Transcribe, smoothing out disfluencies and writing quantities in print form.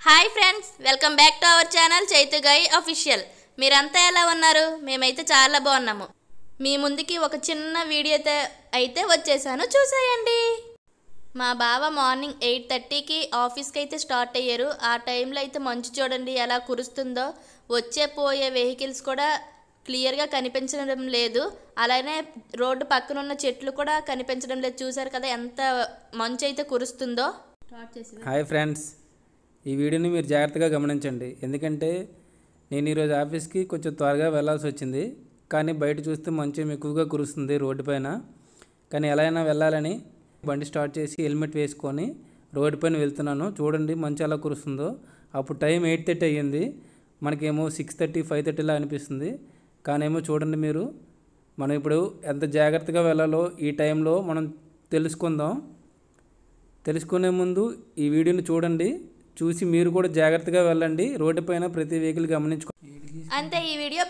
Hi friends, welcome back to our channel Chaitu Gayi official. మీరంతా ఎలా ఉన్నారు? మేమైతే చాలా బాగున్నాము. మీ ముందుకి ఒక చిన్న వీడియోతో అయితే వచ్చేసాను, చూసేయండి. మా బావ మార్నింగ్ 8:30కి ఆఫీస్కి అయితే స్టార్ట్ అయ్యారు. ఆ టైంలో అయితే మంచు చూడండి ఎలా కురుస్తుందో. వచ్చే పోయే వెహికల్స్ కూడా క్లియర్గా కనిపించడం లేదు. అలానే రోడ్డు పక్కన ఉన్న చెట్లు కూడా కనిపించడం లేదు. చూసారు కదా ఎంత మంచు అయితే కురుస్తుందో. హాయ్ ఫ్రెండ్స్, ఈ వీడియోని మీరు జాగ్రత్తగా గమనించండి. ఎందుకంటే నేను ఈరోజు ఆఫీస్కి కొంచెం త్వరగా వెళ్ళాల్సి వచ్చింది. కానీ బయట చూస్తే మంచు ఎక్కువగా కురుస్తుంది రోడ్డు పైన. కానీ ఎలా అయినా వెళ్ళాలని బండి స్టార్ట్ చేసి హెల్మెట్ వేసుకొని రోడ్డు పైన వెళ్తున్నాను. చూడండి మంచు ఎలా కురుస్తుందో. అప్పుడు టైం 8:30 అయ్యింది, మనకేమో 6:30 5:30లా అనిపిస్తుంది. కానీ ఏమో చూడండి మీరు, మనం ఇప్పుడు ఎంత జాగ్రత్తగా వెళ్ళాలో ఈ టైంలో మనం తెలుసుకునే ముందు ఈ వీడియోని చూడండి. చూసి మీరు కూడా జాగ్రత్తగా వెళ్ళండి. రోడ్డు పైన ప్రతి వెహికల్ గమనించుకోండి. అంతే ఈ వీడియో.